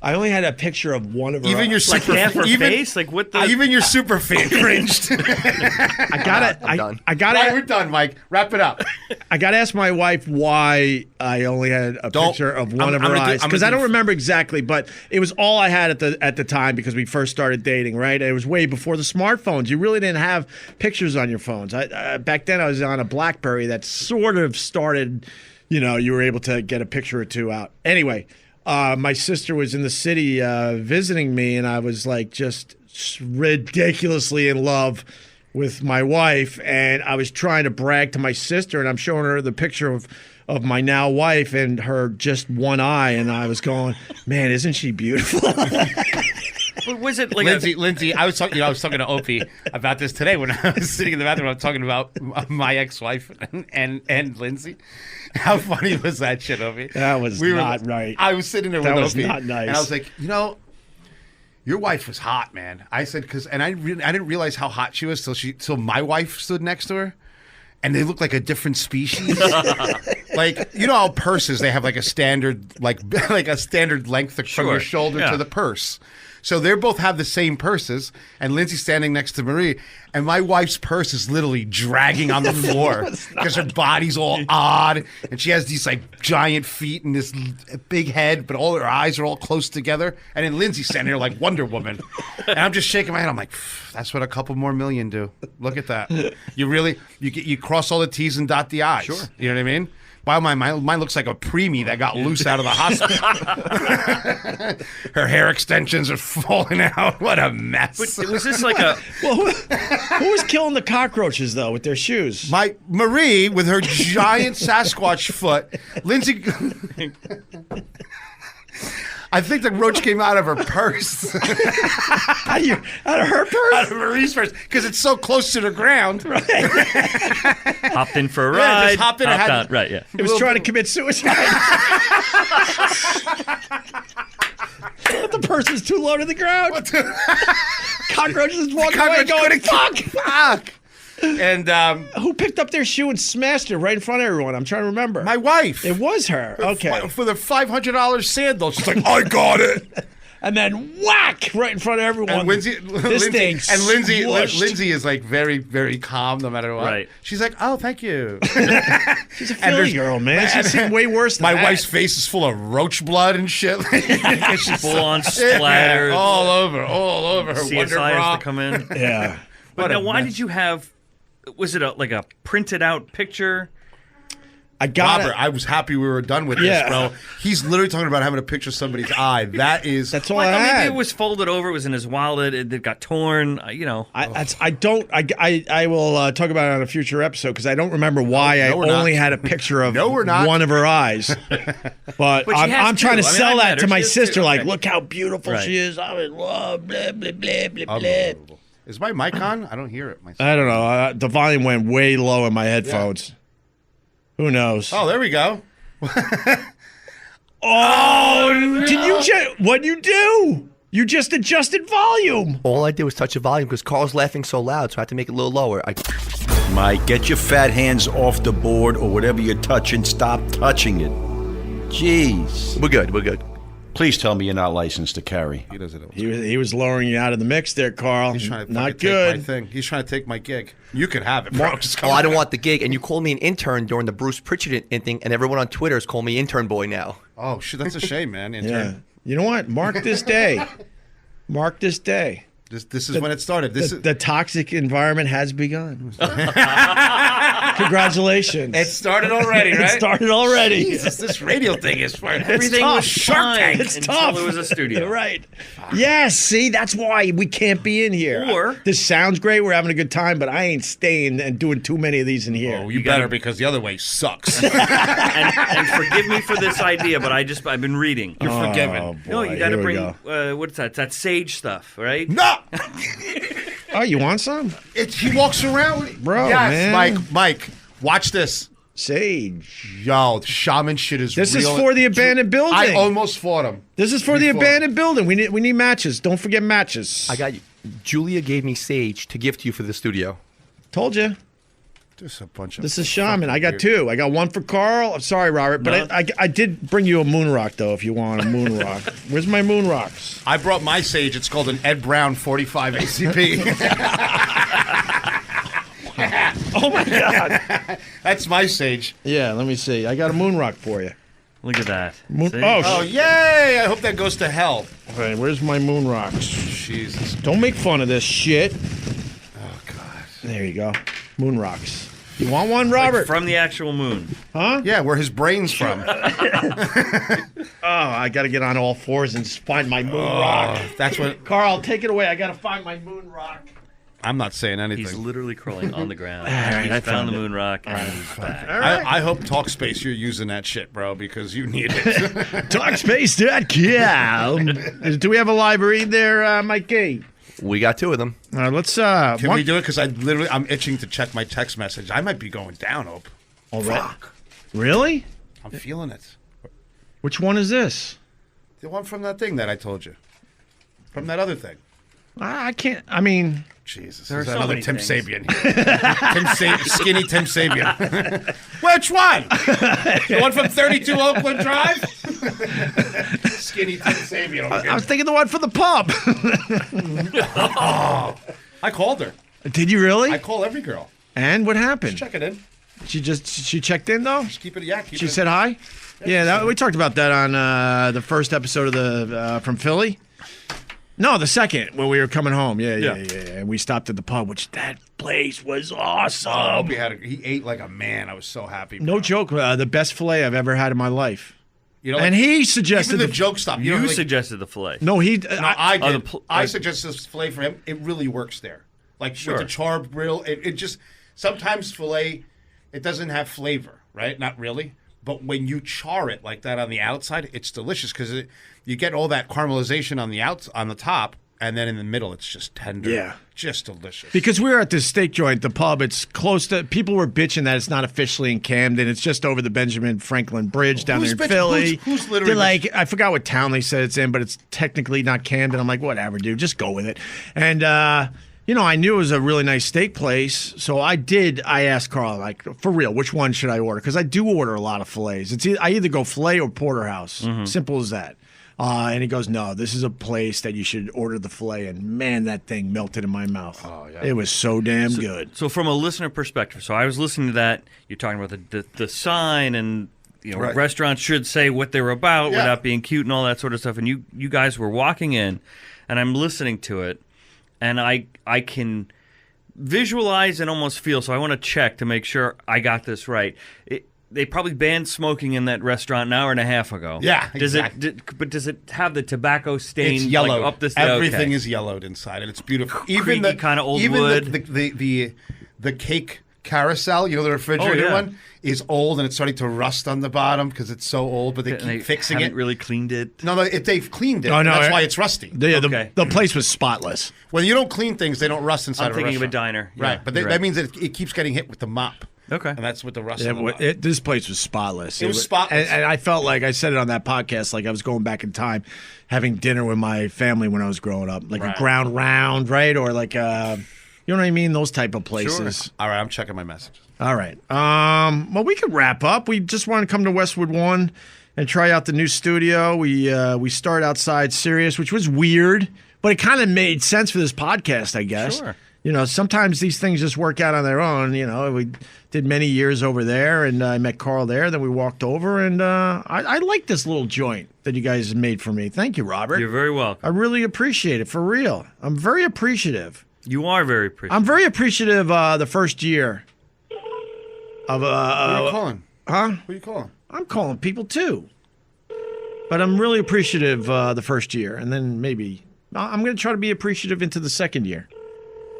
I only had a picture of one of her Even eyes. your Like super half her even, face? Like what the even your super fan cringed. I gotta, I'm done. I All right, we're gotta, done, Mike. Wrap it up. I gotta ask my wife why I only had a Don't- picture of one I'm- of her I'm gonna do- eyes I'm because gonna I don't do- remember exactly, but it was all I had at the time because we first started dating. Right, it was way before the smartphones. You really didn't have pictures on your phones. Back then, I was on a BlackBerry that sort of started. You were able to get a picture or two out. Anyway, my sister was in the city visiting me, and I was like just ridiculously in love with my wife, and I was trying to brag to my sister, and I'm showing her the picture of my now wife and her just one eye, and I was going, man, isn't she beautiful? But was it like Lindsay, I was talking to Opie about this today when I was sitting in the bathroom. I was talking about my ex-wife and Lindsay. How funny was that shit, Opie? That was not right. I was sitting there with That was Opie, not nice. and I was like, your wife was hot, man. I said I didn't realize how hot she was till my wife stood next to her, and they looked like a different species. Like, you know how purses, they have like a standard like a standard length from your shoulder to the purse. So they both have the same purses, and Lindsay's standing next to Marie, and my wife's purse is literally dragging on the floor because her body's all odd, and she has these like giant feet and this big head, but all her eyes are all close together. And then Lindsay's standing there like Wonder Woman, and I'm just shaking my head. I'm like, that's what a couple more million do. Look at that. You cross all the T's and dot the I's. Sure. You know what I mean? Wow, mine looks like a preemie that got loose out of the hospital. Her hair extensions are falling out. What a mess. But was this like a... Well, who was killing the cockroaches, though, with their shoes? My Marie, with her giant Sasquatch foot. Lindsay... I think the roach came out of her purse. Out of her purse? Out of Marie's purse, because it's so close to the ground. Right. Hopped in for a Yeah, ride. just hopped in and hopped had- out. Right, yeah. It was trying to commit suicide. But the person's too low to the ground. Cockroaches walking away going, fuck! And Who picked up their shoe and smashed it right in front of everyone? I'm trying to remember. my wife. It was her. Okay. For the $500 sandal. She's like, I got it. And then whack right in front of everyone. And Lindsay, thing Lindsay is like very, very calm no matter what. Right. She's like, oh, thank you. She's a Philly girl, man. She's seen way worse than My that. wife's face is full of roach blood and shit. She's Full on splatters. all over her Wonder CSIs Bra. to come in. Yeah. But What now, a why mess. did you have... Was it like a printed out picture? I got Robert, it. I was happy we were done with Yeah. this, bro. He's literally talking about having a picture of somebody's eye. That's all Well, I I thought had. maybe it was folded over. It was in his wallet. It got torn. I will talk about it on a future episode because I don't remember why No, I we're not. only had a picture of No, we're not. one of her eyes. But she has I'm trying to two. I mean, sell I that met to her. my She has sister. two. Like, Okay. look how beautiful Right. she is. I'm in love. Blah, blah, blah, blah, blah, blah. unbelievable. Is my mic on? I don't hear it myself. I don't know. The volume went way low in my headphones. Who knows? Oh, there we go. Oh, did you what'd you do? You just adjusted volume. All I did was touch the volume because Carl's laughing so loud, so I had to make it a little lower. Mike, get your fat hands off the board or whatever you're touching. Stop touching it. Jeez. We're good. We're good. Please tell me you're not licensed to carry. He doesn't know. He was lowering you out of the mix there, Carl. He's trying to Not fucking take my good. thing. He's trying to take my gig. You could have it, bro. Just come Oh, I don't on. want the gig. And you called me an intern during the Bruce Pritchard thing, and everyone on Twitter is calling me intern boy now. Oh, shit. That's a shame, man. Yeah. Intern. You know what? Mark this day. Mark this day. This is when it started. This is. The toxic environment has begun. Congratulations. It started already, right? It started already. Jesus, this radio thing is fun. Everything tough. was Shark Tank It's until tough. it was a studio. Right. Yes, see, that's why we can't be in here. Or- this sounds great, we're having a good time, but I ain't staying and doing too many of these in here. Oh, you gotta- better because the other way sucks. and forgive me for this idea, but I've been reading. You're forgiven. Oh, No, boy, you got to here we bring go. what's that? It's that sage stuff, right? No! Oh, you want some? He walks around with Bro, yes, man. Mike, watch this. Sage. Yo, the shaman shit is This real. is for the abandoned building. I almost fought him. This is for the Before. abandoned building. We need matches. Don't forget matches. I got you. Julia gave me sage to give to you for the studio. Told you. There's a bunch of This is shaman. I got two. I got one for Carl. I'm sorry, Robert, but No. I did bring you a moon rock, though, if you want a moon rock. Where's my moon rocks? I brought my sage. It's called an Ed Brown 45 ACP. Oh, my God. That's my sage. Yeah, let me see. I got a moon rock for you. Look at that. Moon- See? Oh, yay! I hope that goes to hell. Okay, where's my moon rocks? Jesus. Don't make fun of this shit. Oh, God. There you go. Moon rocks. You want one, Robert? Like from the actual moon. Huh? Yeah, where his brain's from. Oh, I got to get on all fours and find my moon rock. That's what. Carl, take it away. I got to find my moon rock. I'm not saying anything. He's literally crawling on the ground. right, He's I found found the it. moon rock, and he's back. All right. I hope Talkspace you're using that shit, bro, because you need it. Talkspace.com. Do we have a live read there, Mikey? We got 2 of them. Let's. Can we do it? Because I'm itching to check my text message. I might be going down, Ope. Fuck. Really? I'm feeling it. Which one is this? The one from that thing that I told you. From that other thing. I can't. I mean, Jesus. There are There's so another many Tim things. Sabian here. Skinny Tim Sabian. Which one? The one from 32 Oakland Drive? Skinny Tim Sabian over I here. was thinking the one for the pub. I called her. Did you really? I call every girl. And what happened? Check it in. She checked in though. Just keep it. Yeah, keep She it. said hi. Yeah, we talked about that on the first episode of the from Philly. No, the second when we were coming home. Yeah. And we stopped at the pub, which that place was awesome. Opie he ate like a man. I was so happy. No bro. joke, the best filet I've ever had in my life. You know, And he suggested even the joke stop. You know, like- suggested the fillet. No, he. No, I Oh, did. the I suggested this filet for him. It really works there. Like Sure. with the char grill, it just sometimes filet, it doesn't have flavor, right? Not really. But when you char it like that on the outside, it's delicious because you get all that caramelization on the top, and then in the middle, it's just tender. Yeah. Just delicious. Because we were at this steak joint, the pub. It's close to. People were bitching that it's not officially in Camden. It's just over the Benjamin Franklin Bridge down Who's there in bitching? Philly. Who's literally They're like, I forgot what town they said it's in, but it's technically not Camden. I'm like, whatever, dude, just go with it. And I knew it was a really nice steak place, so I asked Carl, like, for real, which one should I order? Because I do order a lot of fillets. I either go filet or porterhouse. Simple as that. And he goes, no, this is a place that you should order the filet. And man, that thing melted in my mouth. Oh, yeah. It was so damn good. So from a listener perspective, so I was listening to that. You're talking about the sign and Right. restaurants should say what they're about Yeah. without being cute and all that sort of stuff. And you guys were walking in, and I'm listening to it, and I can visualize and almost feel. So I want to check to make sure I got this right. They probably banned smoking in that restaurant an hour and a half ago. Yeah, Does exactly. but does it have the tobacco stain? It's yellowed. Like, up this. Everything okay. is yellowed inside, and it's beautiful. Creaky kinda old even wood. The cake carousel, the refrigerator Oh, yeah. one, is old and it's starting to rust on the bottom because it's so old. But they And keep they fixing haven't it. really cleaned it. No, they've cleaned it. Oh, no, That's I- why it's rusty. Okay. The place was spotless. When you don't clean things, they don't rust inside I'm of a thinking of a restaurant. diner. Right, Yeah, but you're that right. means that it keeps getting hit with the mop. Okay. And that's what the rust Yeah, on the mop. this place was spotless. It was spotless. And I felt like I said it on that podcast, like I was going back in time, having dinner with my family when I was growing up, like Right. a ground round, right? Or like, you know what I mean? Those type of places. All right, I'm checking my messages. All right. Well, we could wrap up. We just want to come to Westwood One and try out the new studio. We start outside Sirius, which was weird, but it kind of made sense for this podcast, I guess. Sure. Sometimes these things just work out on their own. We did many years over there, and I met Carl there. Then we walked over, and I like this little joint that you guys made for me. Thank you, Robert. You're very welcome. I really appreciate it, for real. I'm very appreciative. You are very appreciative. I'm very appreciative the first year of Who are you calling? huh? Who are you calling? I'm calling people too. But I'm really appreciative the first year, and then maybe I'm going to try to be appreciative into the second year.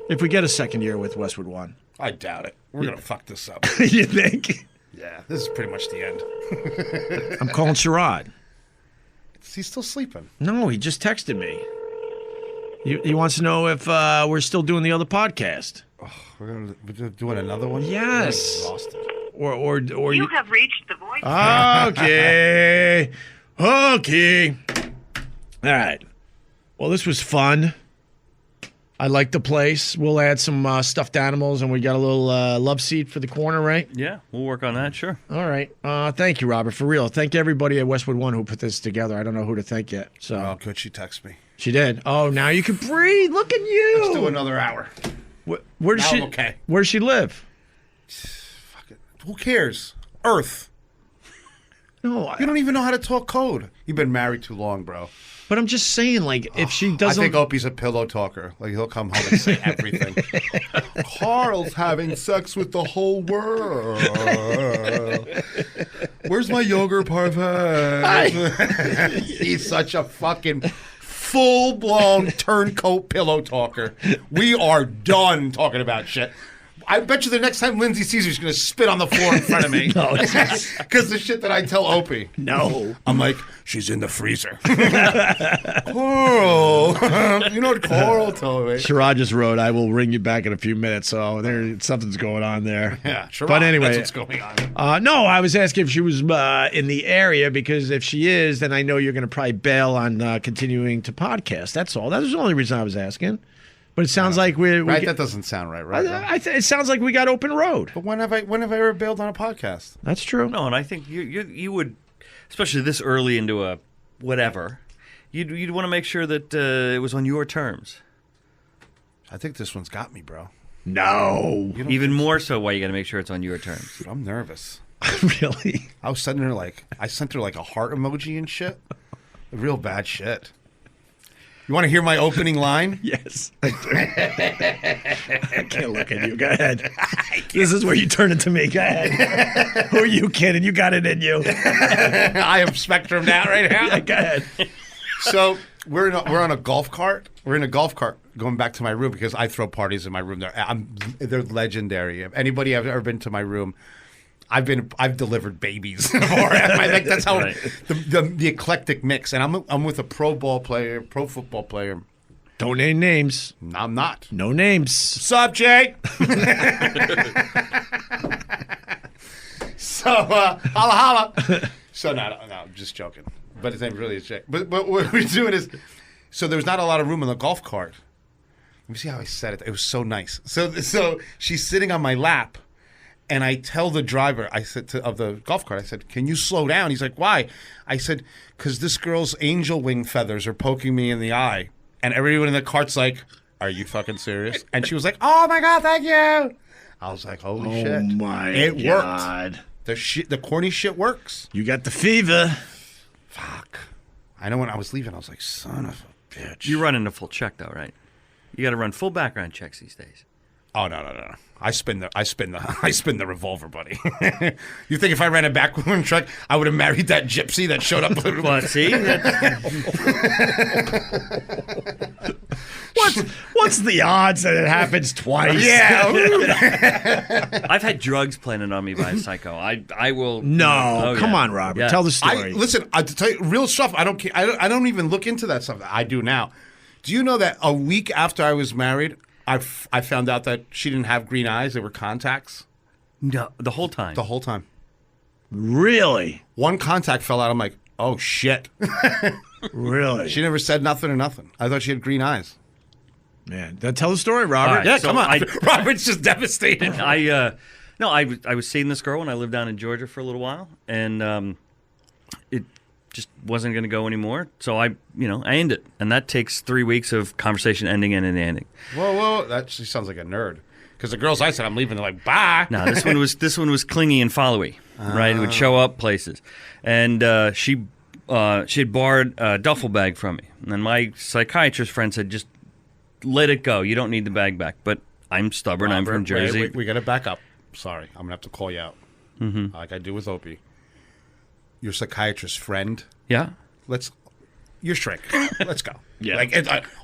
If we get a second year with Westwood One. I doubt it. We're going to fuck this up. You think? Yeah, this is pretty much the end. I'm calling Sherrod. Is he still sleeping? No, he just texted me. He wants to know if we're still doing the other podcast. We're doing another one? Yes. I'm exhausted. Or You have reached the voice. Okay. Okay. All right. Well, this was fun. I like the place. We'll add some stuffed animals, and we got a little love seat for the corner, right? Yeah, we'll work on that, sure. All right. Thank you, Robert, for real. Thank everybody at Westwood One who put this together. I don't know who to thank yet. So Oh, good. She texted me. she did. Oh, now you can breathe. Look at you. Let's do another hour. Where does Now she? I'm okay. Where does she live? Fuck it. Who cares? Earth. No, You don't even know how to talk code. You've been married too long, bro. but I'm just saying, like, if she I doesn't, think Opie's a pillow talker. Like, he'll come home and say everything. Carl's having sex with the whole world. Where's my yogurt parfait? He's such a fucking full-blown turncoat pillow talker. We are done talking about shit. I bet you the next time Lindsay sees you, she's going to spit on the floor in front of me. No, Because the shit that I tell Opie. no. I'm like, she's in the freezer. Carl. You know what Carl told me? Sherrod just wrote, "I will ring you back in a few minutes." So something's going on there. Yeah, sure. But anyway, that's what's going on. No, I was asking if she was in the area, because if she is, then I know you're going to probably bail on continuing to podcast. That's all. That was the only reason I was asking. But it sounds like Right, that doesn't sound right, right? it sounds like we got open road. But when have I ever bailed on a podcast? That's true. No, and I think you would, especially this early into a whatever, you'd want to make sure that it was on your terms. I think this one's got me, bro. No. Even more so, why you got to make sure it's on your terms. Dude, I'm nervous. Really? I was sending her I sent her like a heart emoji and shit. Real bad shit. You want to hear my opening line? Yes. I can't look at you. Go ahead. This is where you turn it to me. Go ahead. Who are you kidding? You got it in you. I have spectrum now right now. Yeah, go ahead. So we're on a golf cart. We're in a golf cart going back to my room because I throw parties in my room. They're legendary. If anybody have ever been to my room, I've delivered babies. Like that's how Right. the eclectic mix. And I'm with a pro football player. Don't name names. I'm not. No names. Sup, Jay? So holla. So no, I'm just joking. But his name really is Jay. But what we're doing is, so there's not a lot of room on the golf cart. Let me see how I said it. It was so nice. So she's sitting on my lap. And I tell the driver, I said of the golf cart, I said, "Can you slow down?" He's like, "Why?" I said, "Because this girl's angel wing feathers are poking me in the eye." And everyone in the cart's like, "Are you fucking serious?" And she was like, "Oh my God, thank you." I was like, "Holy shit!" Oh my it God. worked. The corny shit works. You got the fever. Fuck. I know when I was leaving, I was like, "Son of a bitch." You run into full check though, right? You got to run full background checks these days. Oh no. I spin the revolver, buddy. You think if I ran a backroom truck, I would have married that gypsy that showed up? Well, see, What's the odds that it happens twice? Yeah. I've had drugs planted on me by a psycho. I will. No, Oh, come yeah. on, Robert. Yeah. Tell the story. Listen, to tell you real stuff. I don't even look into that stuff. I do now. Do you know that a week after I was married, I found out that she didn't have green eyes; they were contacts. No, the whole time. The whole time. Really? One contact fell out. I'm like, oh shit. Really? She never said nothing or nothing. I thought she had green eyes. Man, tell the story, Robert. All right. Yeah, So come on. I- Robert's just devastated. I was seeing this girl when I lived down in Georgia for a little while, and it just wasn't going to go anymore. So I ended it, and that takes 3 weeks of conversation ending and ending. Whoa! That she sounds like a nerd. Because the girls I said I'm leaving, they're like, bye. No, this one was clingy and followy, right? It would show up places, and she had borrowed a duffel bag from me, and my psychiatrist friend said, just let it go. You don't need the bag back. But I'm stubborn. I'm from Jersey. Wait, we got to back up. Sorry, I'm gonna have to call you out, like I do with Opie. Your psychiatrist friend. Yeah. You're shrink. Let's go. Yeah. Like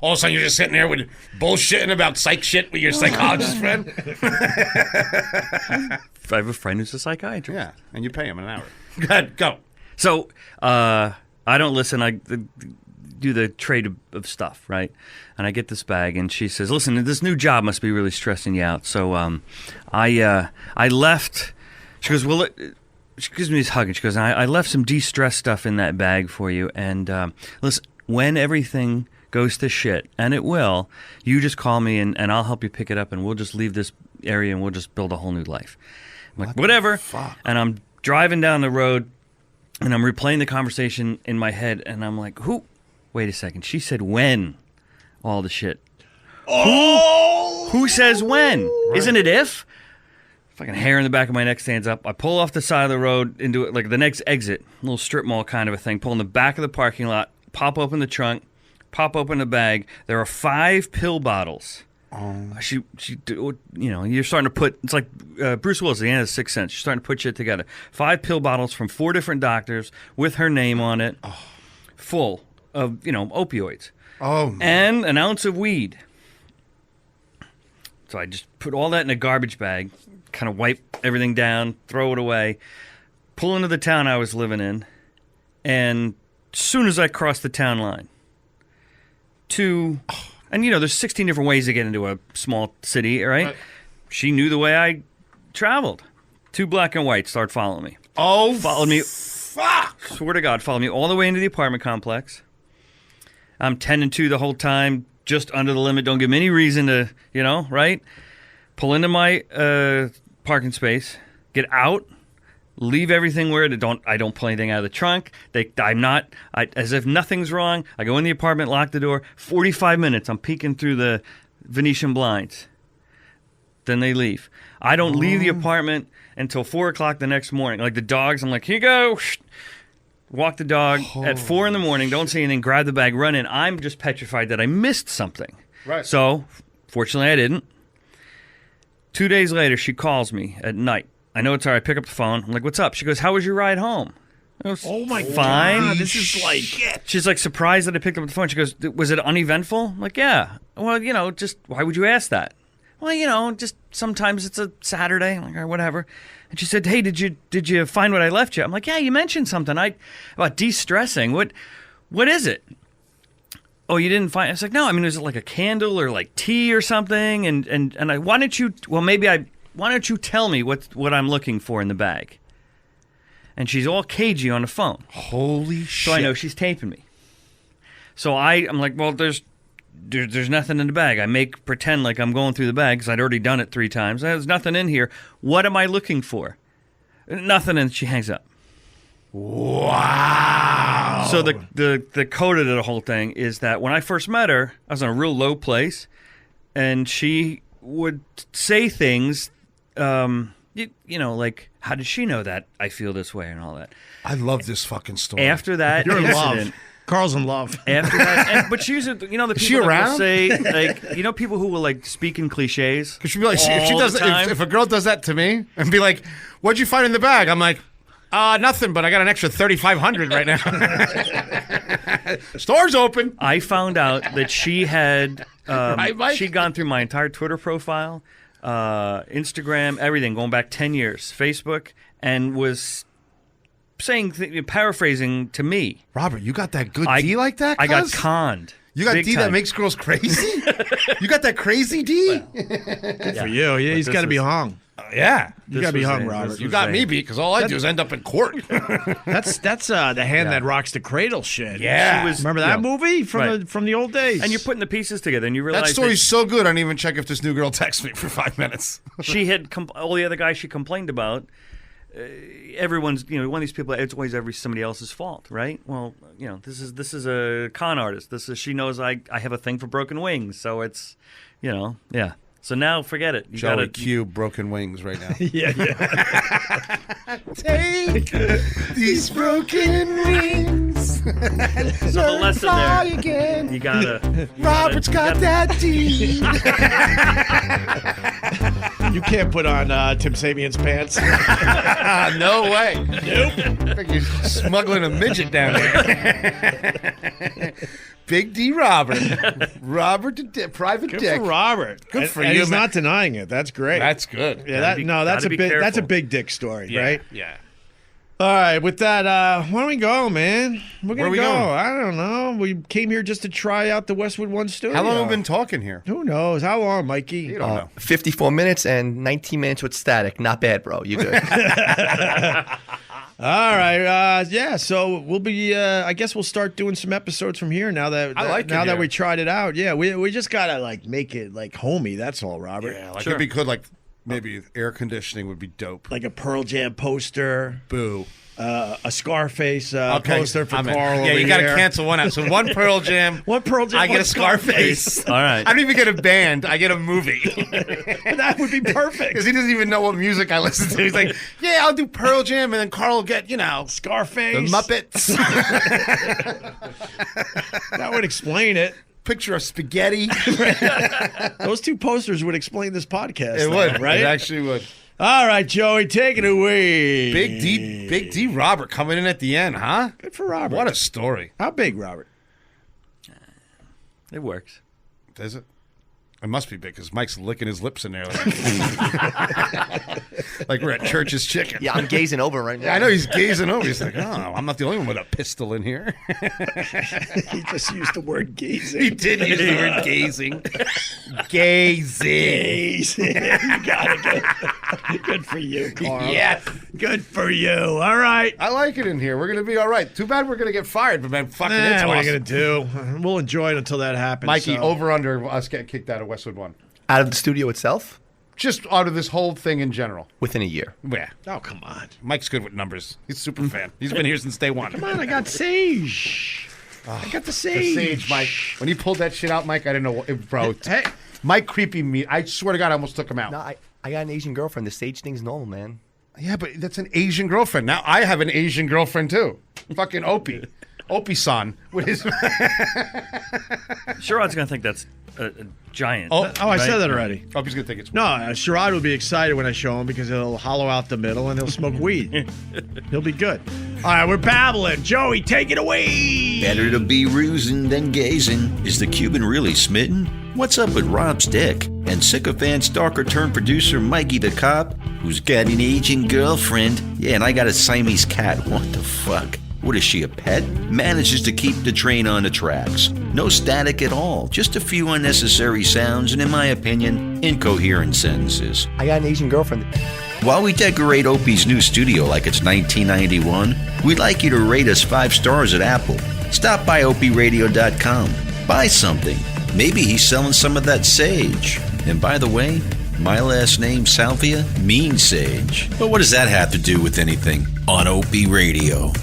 all of a sudden you're just sitting there with bullshitting about psych shit with your psychologist friend. I have a friend who's a psychiatrist. Yeah, and you pay him an hour. Go ahead, go. So I don't listen. I do the trade of stuff, right? And I get this bag, and she says, "Listen, this new job must be really stressing you out." So I left. She goes, "Well." She gives me this hug, and she goes, I left some de-stress stuff in that bag for you. And listen, when everything goes to shit, and it will, you just call me, and I'll help you pick it up, and we'll just leave this area, and we'll just build a whole new life. I'm like, whatever. Fuck? And I'm driving down the road, and I'm replaying the conversation in my head, and I'm like, who? Wait a second. She said when all the shit. Who says when? Right. Isn't it if? Fucking hair in the back of my neck stands up. I pull off the side of the road into it, like the next exit, a little strip mall kind of a thing. Pull in the back of the parking lot, pop open the trunk, pop open the bag. There are 5 pill bottles. She, you're starting to put. It's like Bruce Willis at the end of The Sixth Sense. She's starting to put shit together. 5 pill bottles from 4 different doctors with her name on it, full of opioids. Oh, and an ounce of weed. So I just put all that in a garbage bag, kind of wipe everything down, throw it away, pull into the town I was living in, and as soon as I crossed the town line, and there's 16 different ways to get into a small city, right? She knew the way I traveled. 2 black and whites start following me. Oh, followed me. Fuck! Swear to God, followed me all the way into the apartment complex. I'm 10 and 2 the whole time, just under the limit. Don't give me any reason to, right? Pull into my parking space, get out, leave everything where I don't pull anything out of the trunk. As if nothing's wrong. I go in the apartment, lock the door. 45 minutes, I'm peeking through the Venetian blinds. Then they leave. I don't leave the apartment until 4 o'clock the next morning. Like the dogs, I'm like, here you go. Walk the dog at 4 in the morning, don't see anything, grab the bag, run in. I'm just petrified that I missed something. Right. So, fortunately, I didn't. 2 days later, she calls me at night. I know it's her. I pick up the phone. I'm like, what's up? She goes, how was your ride home? I goes, Oh my fine. God, this is like She's like surprised that I picked up the phone. She goes, was it uneventful? I'm like, yeah. Well, just why would you ask that? Well, just sometimes it's a Saturday. I'm like, all right, whatever. And she said, hey, did you find what I left you? I'm like, yeah, you mentioned something about de-stressing. What is it? Oh, you didn't find? I was like, no. I mean, was it like a candle or like tea or something? And why don't you? Well, why don't you tell me what I'm looking for in the bag? And she's all cagey on the phone. Holy shit! So I know she's taping me. So I'm like, well, there's nothing in the bag. I pretend like I'm going through the bag because I'd already done it 3 times. There's nothing in here. What am I looking for? Nothing, and she hangs up. Wow. So the coda to the whole thing is that when I first met her, I was in a real low place, and she would say things, like, how did she know that I feel this way and all that? I love this fucking story. After that You're in incident, love. Carl's in love. After that, but she's the people she that around? will say, like, people who will like speak in cliches. Because she'd be like, if she all does, the time. if a girl does that to me and be like, "What'd you find in the bag?" I'm like, nothing, but I got an extra 3,500 right now. Store's open. I found out that she had Right, Mike? she'd gone through my entire Twitter profile, Instagram, everything, going back 10 years, Facebook, and was saying, paraphrasing to me. Robert, you got that good D like that? I got cuz? conned. You got Big D that time. makes girls crazy? You got that crazy D? Good for you. Yeah, he's this got to be was- hung. Yeah. You got to be was hung, a- Robert. this You was got a- me beat because all I do is end up in court. That's the hand that rocks the cradle shit. Yeah. She was- Remember that movie from Right. from the old days? And you're putting the pieces together, and you realize That story's so good, I didn't even check if this new girl texts me for 5 minutes. she had all the other guys she complained about. Everyone's, one of these people. It's always somebody else's fault, right? Well, this is a con artist. She knows I have a thing for broken wings, so it's, yeah. So now forget it. You Joey gotta Q broken wings right now. yeah. Take these broken wings. So the lesson there. Again. You gotta. Robert's got that D. You can't put on Tim Sabian's pants. No way. Nope. I think you're smuggling a midget down here. Big D Robert. Robert Private Good Dick. for Robert. Good for and you, he's man. not denying it. That's great. That's good. yeah. Gotta be- That's a gotta be big. That's a careful. big dick story, right? Yeah. All right. With that, why don't we go, man? We're gonna Where are we go. going? I don't know. We came here just to try out the Westwood One studio. How long have we been talking here? Who knows? How long, Mikey? You don't know. 54 minutes and 19 minutes with static. Not bad, bro. You good? All right. Yeah. So we'll be. I guess we'll start doing some episodes from here now that I like it now that here. we tried it out. Yeah. We just gotta make it homey. That's all, Robert. Yeah, it'd be good. Maybe air conditioning would be dope. Like a Pearl Jam poster. Boo. a Scarface poster for I'm in. Carl. Yeah, over you got to here. cancel one out. So one Pearl Jam. One Pearl Jam. I get one a Scarface. All right. I don't even get a band. I get a movie. That would be perfect. Because he doesn't even know what music I listen to. He's like, yeah, I'll do Pearl Jam, and then Carl will get, Scarface. the Muppets. That would explain it. Picture of spaghetti. Those two posters would explain this podcast. It would, right? It actually would. All right, Joey, take it away. Big D Robert coming in at the end, huh? Good for Robert. What a story. How big, Robert? It works. Does it? It must be big because Mike's licking his lips in there. Like we're at Church's Chicken. Yeah, I'm gazing over right now. Yeah, I know he's gazing over. He's like, oh, I'm not the only one with a pistol in here. He just used the word gazing. He did use the word gazing. Gazing. You got it. Good for you, Carl. Yes. Good for you. All right. I like it in here. We're going to be all right. Too bad we're going to get fired, but man, fucking it's What are awesome. you going to do? We'll enjoy it until that happens. Mikey, so. over under us getting kicked out of Westwood One. Out of the studio itself, Just out of this whole thing in general. within a year. Yeah. Oh, come on. Mike's good with numbers. He's a super fan. He's been here since day one. Come on, I got Sage. I got the Sage. The Sage, Mike. When he pulled that shit out, Mike, I didn't know what, bro. Hey. Mike creepy me. I swear to God, I almost took him out. No, I got an Asian girlfriend. The stage thing's normal, man. Yeah, but that's an Asian girlfriend. Now I have an Asian girlfriend too. Fucking Opie. Opie-san with his. Sherrod's going to think that's a giant. Oh, I said that already. Opie's gonna think it's. No, Sherrod will be excited when I show him because he'll hollow out the middle and he'll smoke weed. He'll be good. All right, we're babbling. Joey, take it away. Better to be ruizing than gazing. Is the Cuban really smitten? What's up with Rob's dick? And sycophant stalker turned producer Mikey the cop, who's got an Asian girlfriend. Yeah, and I got a Siamese cat. What the fuck? What is she, a pet? Manages to keep the train on the tracks. No static at all. Just a few unnecessary sounds and, in my opinion, incoherent sentences. I got an Asian girlfriend. While we decorate Opie's new studio like it's 1991, we'd like you to rate us 5 stars at Apple. Stop by opiearadio.com. Buy something. Maybe he's selling some of that sage. And by the way, my last name, Salvia, means sage. But what does that have to do with anything on Opie Radio?